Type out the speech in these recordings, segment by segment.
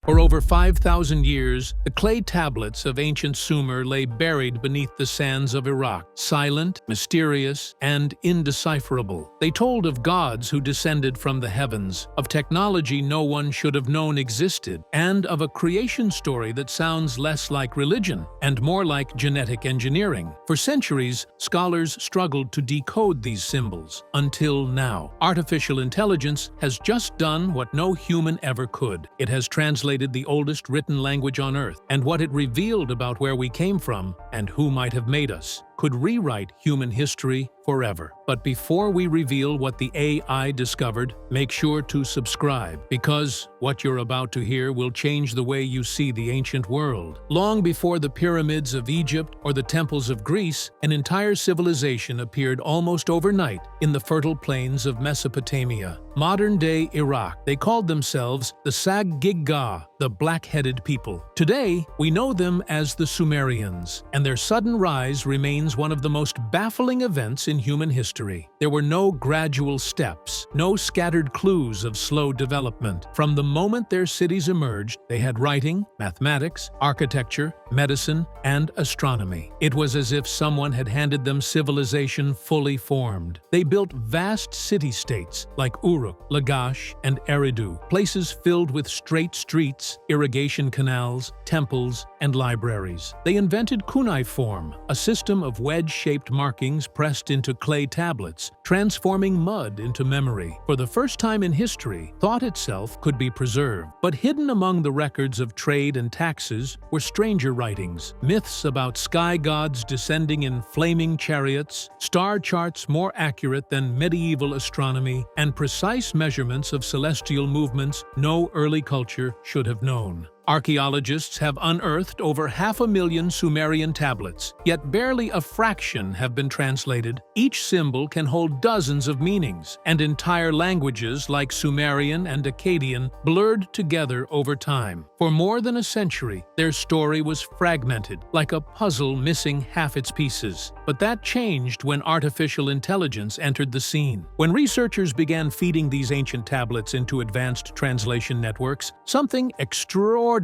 For over 5,000 years, the clay tablets of ancient Sumer lay buried beneath the sands of Iraq, silent, mysterious, and indecipherable. They told of gods who descended from the heavens, of technology no one should have known existed, and of a creation story that sounds less like religion and more like genetic engineering. For centuries, scholars struggled to decode these symbols, until now. Artificial intelligence has just done what no human ever could. It has translated the oldest written language on Earth, and what it revealed about where we came from and who might have made us could rewrite human history forever. But before we reveal what the AI discovered, make sure to subscribe, because what you're about to hear will change the way you see the ancient world. Long before the pyramids of Egypt or the temples of Greece, an entire civilization appeared almost overnight in the fertile plains of Mesopotamia, modern-day Iraq. They called themselves the Sag-Gig-Ga, the black-headed people. Today, we know them as the Sumerians, and their sudden rise remains one of the most baffling events in human history. There were no gradual steps, no scattered clues of slow development. From the moment their cities emerged, they had writing, mathematics, architecture, medicine, and astronomy. It was as if someone had handed them civilization fully formed. They built vast city-states like Uruk, Lagash, and Eridu, places filled with straight streets, irrigation canals, temples, and libraries. They invented cuneiform, a system of wedge-shaped markings pressed into clay tablets, transforming mud into memory. For the first time in history, thought itself could be preserved. But hidden among the records of trade and taxes were stranger writings, myths about sky gods descending in flaming chariots, star charts more accurate than medieval astronomy, and precise measurements of celestial movements no early culture should have known. Archaeologists have unearthed over 500,000 Sumerian tablets, yet barely a fraction have been translated. Each symbol can hold dozens of meanings, and entire languages like Sumerian and Akkadian blurred together over time. For more than a century, their story was fragmented, like a puzzle missing half its pieces. But that changed when artificial intelligence entered the scene. When researchers began feeding these ancient tablets into advanced translation networks, something extraordinary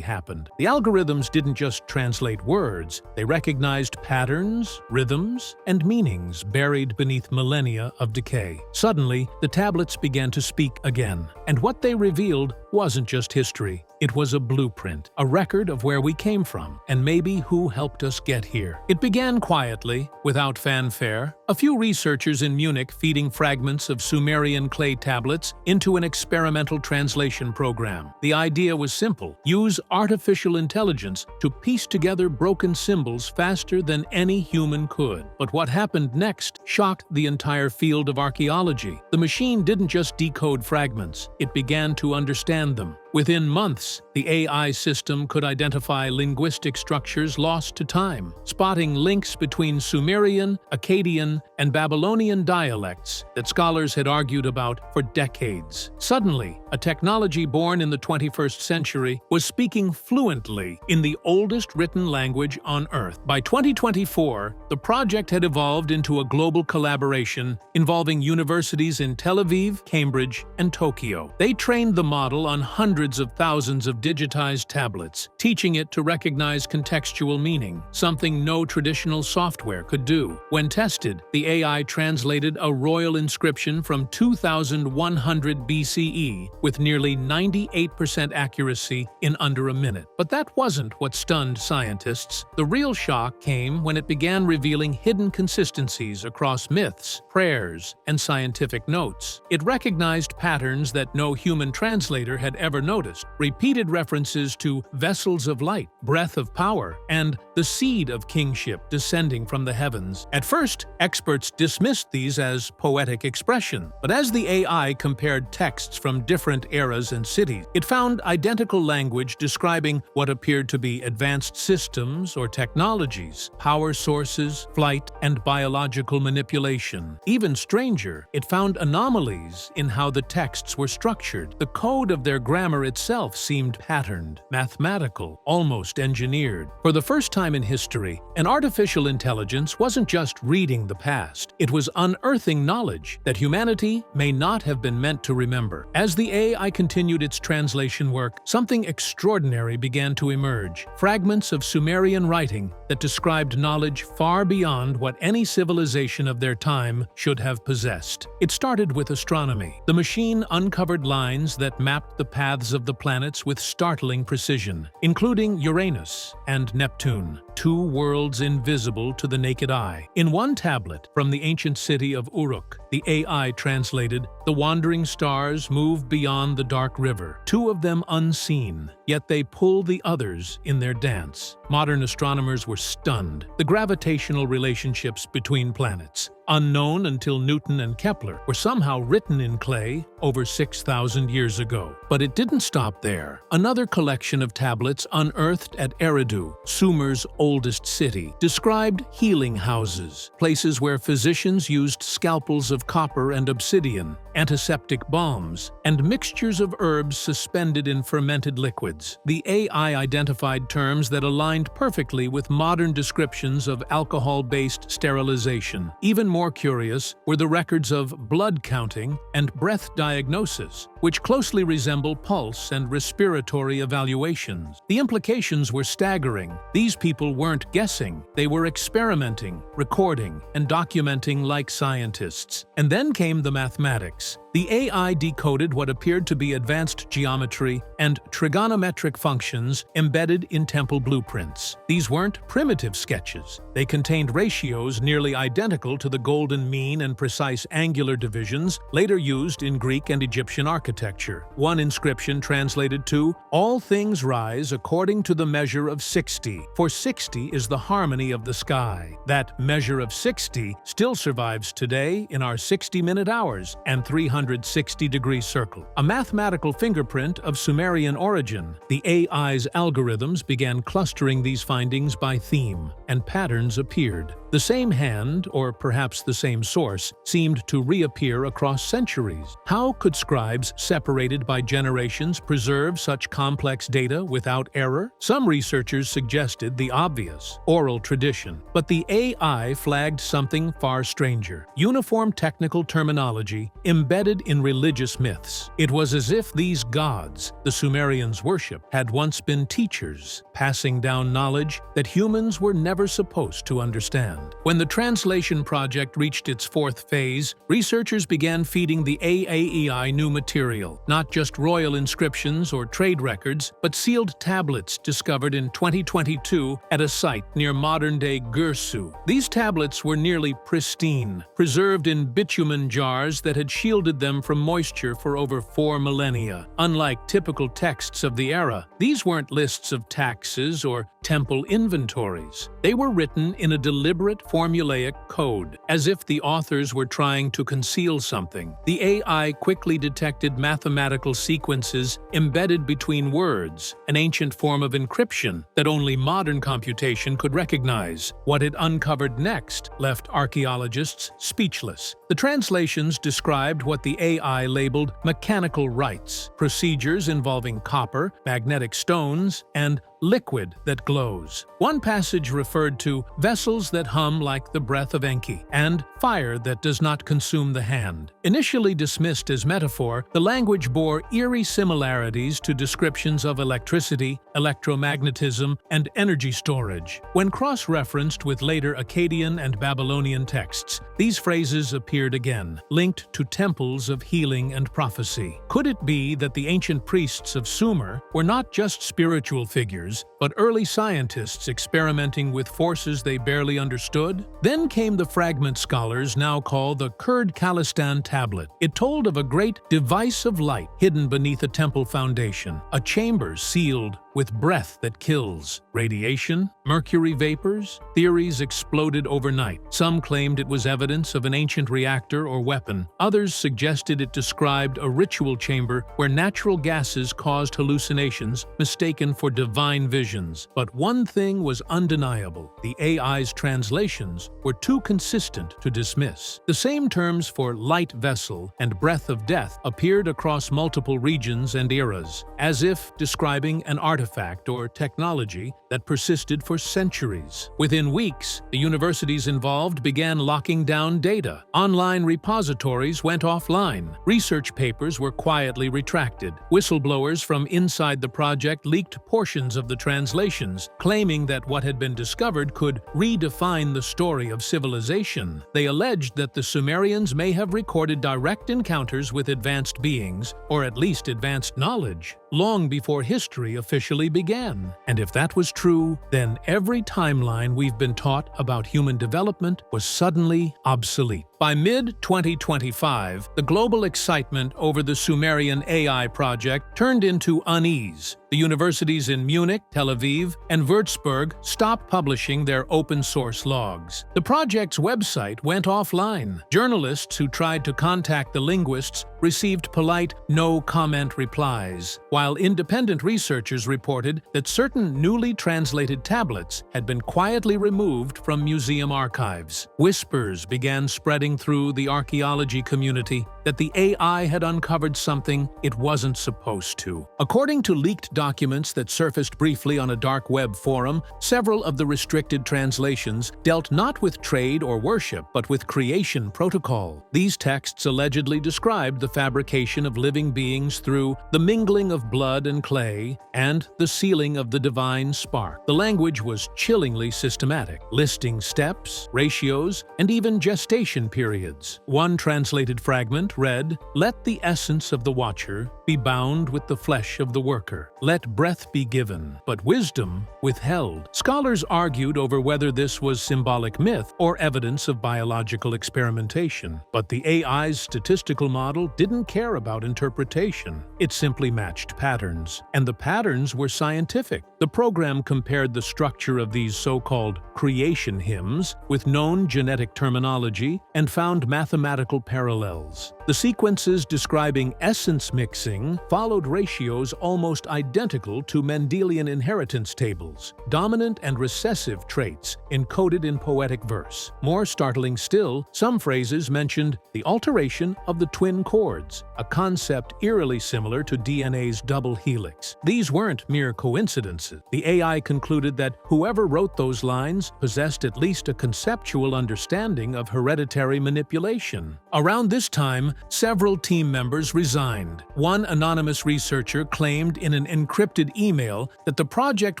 happened. The algorithms didn't just translate words, they recognized patterns, rhythms, and meanings buried beneath millennia of decay. Suddenly, the tablets began to speak again, and what they revealed wasn't just history. It was a blueprint, a record of where we came from, and maybe who helped us get here. It began quietly, without fanfare, a few researchers in Munich feeding fragments of Sumerian clay tablets into an experimental translation program. The idea was simple: use artificial intelligence to piece together broken symbols faster than any human could. But what happened next shocked the entire field of archaeology. The machine didn't just decode fragments, it began to understand them. Within months, the AI system could identify linguistic structures lost to time, spotting links between Sumerian, Akkadian, and Babylonian dialects that scholars had argued about for decades. Suddenly, a technology born in the 21st century was speaking fluently in the oldest written language on Earth. By 2024, the project had evolved into a global collaboration involving universities in Tel Aviv, Cambridge, and Tokyo. They trained the model on hundreds of thousands of digitized tablets, teaching it to recognize contextual meaning, something no traditional software could do. When tested, the AI translated a royal inscription from 2100 BCE with nearly 98% accuracy in under a minute. But that wasn't what stunned scientists. The real shock came when it began revealing hidden consistencies across myths, prayers, and scientific notes. It recognized patterns that no human translator had ever noticed: repeated references to vessels of light, breath of power, and the seed of kingship descending from the heavens. At first, experts dismissed these as poetic expression, but as the AI compared texts from different eras and cities, it found identical language describing what appeared to be advanced systems or technologies, power sources, flight, and biological manipulation. Even stranger, it found anomalies in how the texts were structured. The code of their grammar grammar itself seemed patterned, mathematical, almost engineered. For the first time in history, an artificial intelligence wasn't just reading the past, it was unearthing knowledge that humanity may not have been meant to remember. As the AI continued its translation work, something extraordinary began to emerge. Fragments of Sumerian writing that described knowledge far beyond what any civilization of their time should have possessed. It started with astronomy. The machine uncovered lines that mapped the paths of the planets with startling precision, including Uranus and Neptune, two worlds invisible to the naked eye. In one tablet from the ancient city of Uruk, the AI translated, "The wandering stars move beyond the dark river, two of them unseen, yet they pull the others in their dance." Modern astronomers were stunned. The gravitational relationships between planets, unknown until Newton and Kepler, were somehow written in clay over 6,000 years ago. But it didn't stop there. Another collection of tablets unearthed at Eridu, Sumer's oldest city, described healing houses, places where physicians used scalpels of copper and obsidian, antiseptic balms, and mixtures of herbs suspended in fermented liquids. The AI identified terms that aligned perfectly with modern descriptions of alcohol-based sterilization. Even more curious were the records of blood counting and breath diagnosis, which closely resemble pulse and respiratory evaluations. The implications were staggering. These people weren't guessing, they were experimenting, recording, and documenting like scientists. And then came the mathematics. The AI decoded what appeared to be advanced geometry and trigonometric functions embedded in temple blueprints. These weren't primitive sketches. They contained ratios nearly identical to the golden mean and precise angular divisions later used in Greek and Egyptian architecture. One inscription translated to, "All things rise according to the measure of 60, for 60 is the harmony of the sky." That measure of 60 still survives today in our 60-minute hours and 360-degree circle. A mathematical fingerprint of Sumerian origin, the AI's algorithms began clustering these findings by theme, and patterns appeared. The same hand, or perhaps the same source, seemed to reappear across centuries. How could scribes separated by generations preserve such complex data without error? Some researchers suggested the obvious, oral tradition, but the AI flagged something far stranger: uniform technical terminology embedded in religious myths. It was as if these gods, the Sumerians worship, had once been teachers, passing down knowledge that humans were never supposed to understand. When the translation project reached its fourth phase, researchers began feeding the AAEI new material, not just royal inscriptions or trade records, but sealed tablets discovered in 2022 at a site near modern-day Gursu. These tablets were nearly pristine, preserved in bitumen jars that had shielded them from moisture for over 4 millennia. Unlike typical texts of the era, these weren't lists of taxes or temple inventories. They were written in a deliberate formulaic code, as if the authors were trying to conceal something. The AI quickly detected mathematical sequences embedded between words, an ancient form of encryption that only modern computation could recognize. What it uncovered next left archaeologists speechless. The translations described what the AI labeled mechanical rites, procedures involving copper, magnetic stones, and liquid that glows. One passage referred to vessels that hum like the breath of Enki, and fire that does not consume the hand. Initially dismissed as metaphor, the language bore eerie similarities to descriptions of electricity, electromagnetism, and energy storage. When cross-referenced with later Akkadian and Babylonian texts, these phrases appeared again, linked to temples of healing and prophecy. Could it be that the ancient priests of Sumer were not just spiritual figures, but early scientists experimenting with forces they barely understood? Then came the fragment scholars now call the Kurd-Khalistan tablet. It told of a great device of light hidden beneath a temple foundation, a chamber sealed with breath that kills. Radiation? Mercury vapors? Theories exploded overnight. Some claimed it was evidence of an ancient reactor or weapon. Others suggested it described a ritual chamber where natural gases caused hallucinations mistaken for divine visions. But one thing was undeniable: the AI's translations were too consistent to dismiss. The same terms for light vessel and breath of death appeared across multiple regions and eras, as if describing an artifact or technology that persisted for centuries. Within weeks, the universities involved began locking down data. Online repositories went offline. Research papers were quietly retracted. Whistleblowers from inside the project leaked portions of the translations, claiming that what had been discovered could redefine the story of civilization. They alleged that the Sumerians may have recorded direct encounters with advanced beings, or at least advanced knowledge, long before history officially began. And if that was true, then every timeline we've been taught about human development was suddenly obsolete. By mid-2025, the global excitement over the Sumerian AI project turned into unease. The universities in Munich, Tel Aviv, and Würzburg stopped publishing their open-source logs. The project's website went offline. Journalists who tried to contact the linguists received polite no-comment replies, while independent researchers reported that certain newly translated tablets had been quietly removed from museum archives. Whispers began spreading through the archaeology community that the AI had uncovered something it wasn't supposed to. According to leaked documents that surfaced briefly on a dark web forum, several of the restricted translations dealt not with trade or worship, but with creation protocol. These texts allegedly described the fabrication of living beings through the mingling of blood and clay and the sealing of the divine spark. The language was chillingly systematic, listing steps, ratios, and even gestation periods. One translated fragment read, "Let the essence of the watcher be bound with the flesh of the worker. Let breath be given, but wisdom withheld." Scholars argued over whether this was symbolic myth or evidence of biological experimentation. But the AI's statistical model didn't care about interpretation. It simply matched patterns, and the patterns were scientific. The program compared the structure of these so-called creation hymns with known genetic terminology and found mathematical parallels. The sequences describing essence mixing followed ratios almost identical to Mendelian inheritance tables, dominant and recessive traits encoded in poetic verse. More startling still, some phrases mentioned the alteration of the twin chords, a concept eerily similar to DNA's double helix. These weren't mere coincidences. The AI concluded that whoever wrote those lines possessed at least a conceptual understanding of hereditary manipulation. Around this time, several team members resigned. One anonymous researcher claimed in an encrypted email that the project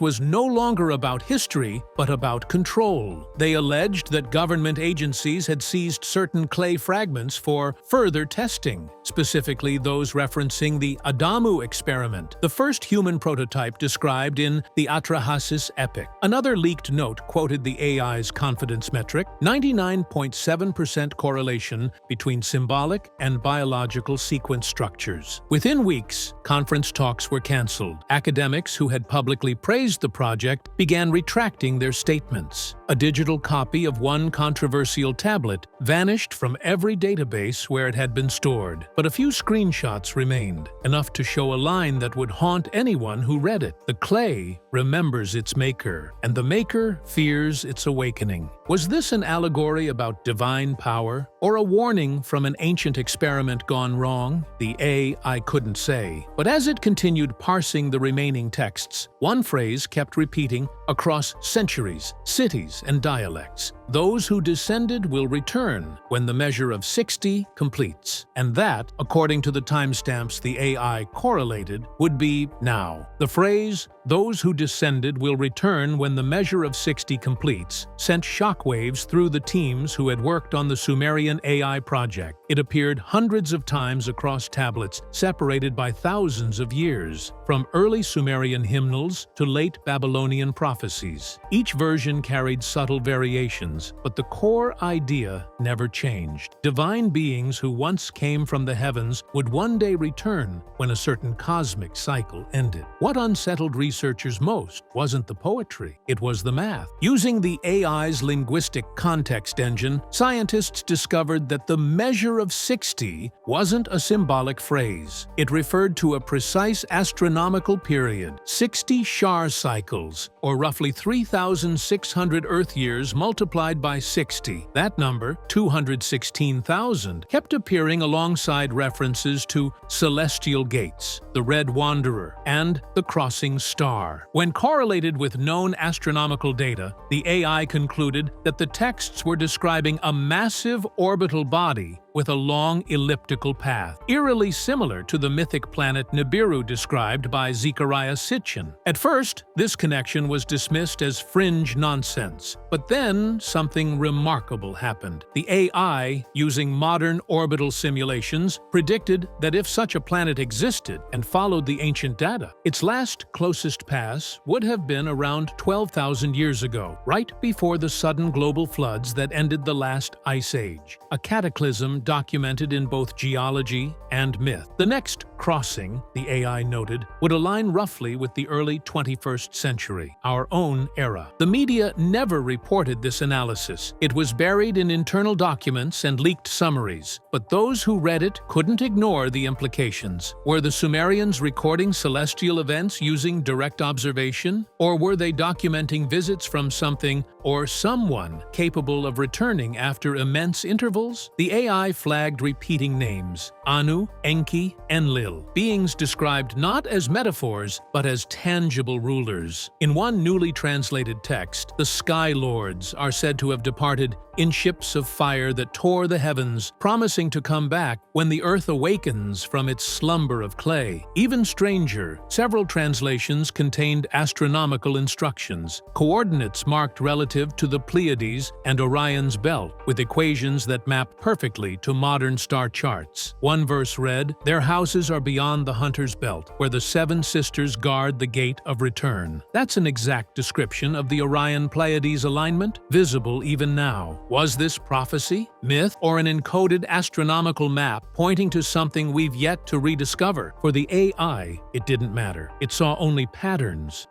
was no longer about history, but about control. They alleged that government agencies had seized certain clay fragments for further testing, specifically those referencing the Adamu experiment, the first human prototype described in the Atrahasis epic. Another leaked note quoted the AI's confidence metric: 99.7% correlation between symbolic and biological sequence structures. Within weeks, conference talks were cancelled. Academics who had publicly praised the project began retracting their statements. A digital copy of one controversial tablet vanished from every database where it had been stored, but a few screenshots remained, enough to show a line that would haunt anyone who read it. The clay remembers its maker, and the maker fears its awakening. Was this an allegory about divine power, or a warning from an ancient experiment gone wrong? The AI couldn't say. But as it continued parsing the remaining texts, one phrase kept repeating across centuries, cities, and dialects: "Those who descended will return when the measure of 60 completes." And that, according to the timestamps the AI correlated, would be now. The phrase, "Those who descended will return when the measure of 60 completes," sent shockwaves through the teams who had worked on the Sumerian AI project. It appeared hundreds of times across tablets, separated by thousands of years, from early Sumerian hymnals to late Babylonian prophecies. Prophecies. Each version carried subtle variations, but the core idea never changed. Divine beings who once came from the heavens would one day return when a certain cosmic cycle ended. What unsettled researchers most wasn't the poetry, it was the math. Using the AI's linguistic context engine, scientists discovered that the measure of 60 wasn't a symbolic phrase. It referred to a precise astronomical period, 60 Shar cycles, or roughly 3,600 Earth years multiplied by 60. That number, 216,000, kept appearing alongside references to celestial gates, the Red Wanderer, and the crossing star. When correlated with known astronomical data, the AI concluded that the texts were describing a massive orbital body with a long elliptical path, eerily similar to the mythic planet Nibiru described by Zecharia Sitchin. At first, this connection was dismissed as fringe nonsense, but then something remarkable happened. The AI, using modern orbital simulations, predicted that if such a planet existed and followed the ancient data, its last closest pass would have been around 12,000 years ago, right before the sudden global floods that ended the last ice age, a cataclysm documented in both geology and myth. The next crossing, the AI noted, would align roughly with the early 21st century, our own era. The media never reported this analysis. It was buried in internal documents and leaked summaries, but those who read it couldn't ignore the implications. Were the Sumerians recording celestial events using direct observation, or were they documenting visits from something or someone capable of returning after immense intervals? The AI flagged repeating names: Anu, Enki, Enlil, beings described not as metaphors but as tangible rulers. In one newly translated text, the Sky Lords are said to have departed in ships of fire that tore the heavens, promising to come back when the earth awakens from its slumber of clay. Even stranger, several translations contained astronomical instructions, coordinates marked relative to the Pleiades and Orion's belt, with equations that map perfectly to modern star charts. One verse read, "Their houses are beyond the hunter's belt, where the seven sisters guard the gate of return." That's an exact description of the Orion-Pleiades alignment, visible even now. Was this prophecy, myth, or an encoded astronomical map pointing to something we've yet to rediscover? For the AI, it didn't matter. It saw only patterns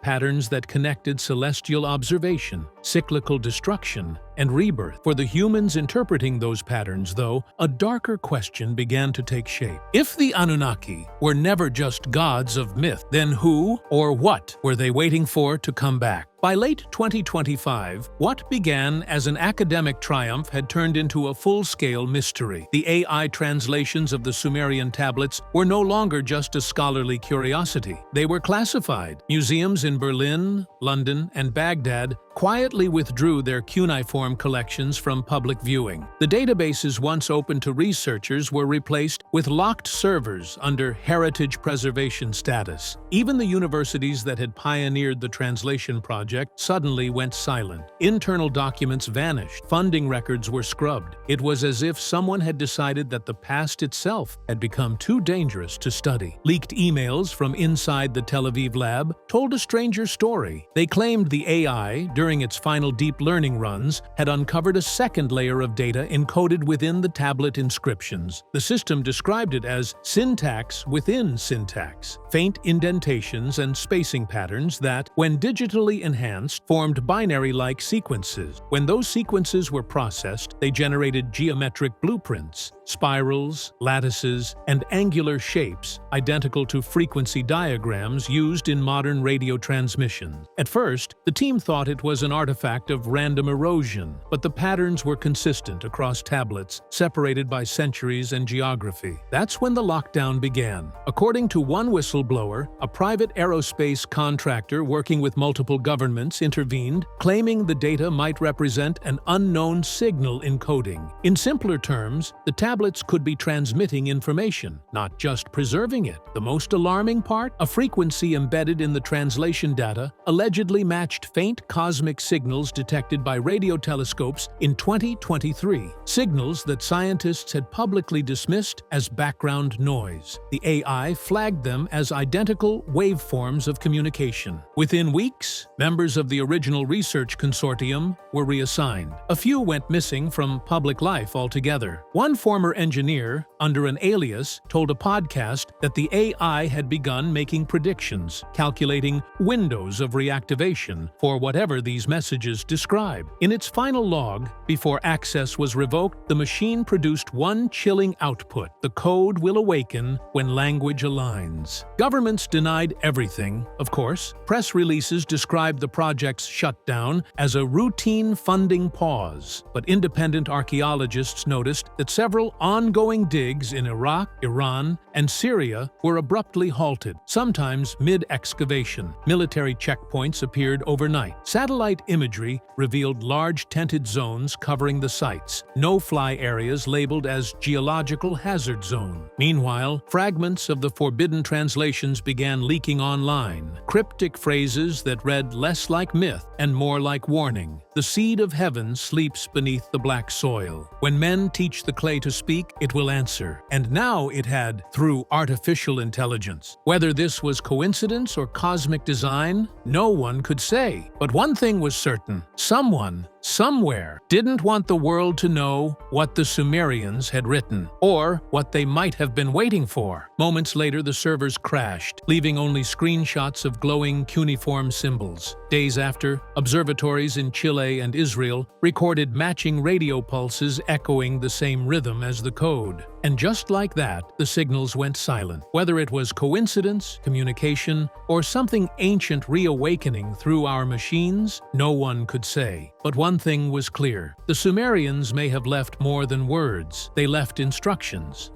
that connected celestial observation, cyclical destruction, and rebirth. For the humans interpreting those patterns, though, a darker question began to take shape. If the Anunnaki were never just gods of myth, then who or what were they waiting for to come back? By late 2025, what began as an academic triumph had turned into a full-scale mystery. The AI translations of the Sumerian tablets were no longer just a scholarly curiosity. They were classified. Museums in Berlin, London, and Baghdad quietly withdrew their cuneiform collections from public viewing. The databases once open to researchers were replaced with locked servers under heritage preservation status. Even the universities that had pioneered the translation project suddenly went silent. Internal documents vanished. Funding records were scrubbed. It was as if someone had decided that the past itself had become too dangerous to study. Leaked emails from inside the Tel Aviv lab told a stranger story. They claimed the AI, during its final deep learning runs, had uncovered a second layer of data encoded within the tablet inscriptions. The system described it as syntax within syntax, faint indentations and spacing patterns that, when digitally enhanced, formed binary-like sequences. When those sequences were processed, they generated geometric blueprints, spirals, lattices, and angular shapes identical to frequency diagrams used in modern radio transmissions. At first, the team thought it was an artifact of random erosion, but the patterns were consistent across tablets, separated by centuries and geography. That's when the lockdown began. According to one whistleblower, a private aerospace contractor working with multiple governments intervened, claiming the data might represent an unknown signal encoding. In simpler terms, the tablets tablets could be transmitting information, not just preserving it. The most alarming part? A frequency embedded in the translation data allegedly matched faint cosmic signals detected by radio telescopes in 2023, signals that scientists had publicly dismissed as background noise. The AI flagged them as identical waveforms of communication. Within weeks, members of the original research consortium were reassigned. A few went missing from public life altogether. One former engineer, under an alias, told a podcast that the AI had begun making predictions, calculating windows of reactivation for whatever these messages describe. In its final log, before access was revoked, the machine produced one chilling output: the code will awaken when language aligns. Governments denied everything, of course. Press releases described the project's shutdown as a routine funding pause, but independent archaeologists noticed that several ongoing digs in Iraq, Iran, and Syria were abruptly halted, sometimes mid-excavation. Military checkpoints appeared overnight. Satellite imagery revealed large tented zones covering the sites, no-fly areas labeled as geological hazard zone. Meanwhile, fragments of the forbidden translations began leaking online, cryptic phrases that read less like myth and more like warning. The seed of heaven sleeps beneath the black soil. When men teach the clay to speak, it will answer. And now it had, through artificial intelligence. Whether this was coincidence or cosmic design, no one could say. But one thing was certain: someone, somewhere, didn't want the world to know what the Sumerians had written, or what they might have been waiting for. Moments later, the servers crashed, leaving only screenshots of glowing cuneiform symbols. Days after, observatories in Chile and Israel recorded matching radio pulses echoing the same rhythm as the code. And just like that, the signals went silent. Whether it was coincidence, communication, or something ancient reawakening through our machines, no one could say. But one thing was clear: the Sumerians may have left more than words. They left instructions.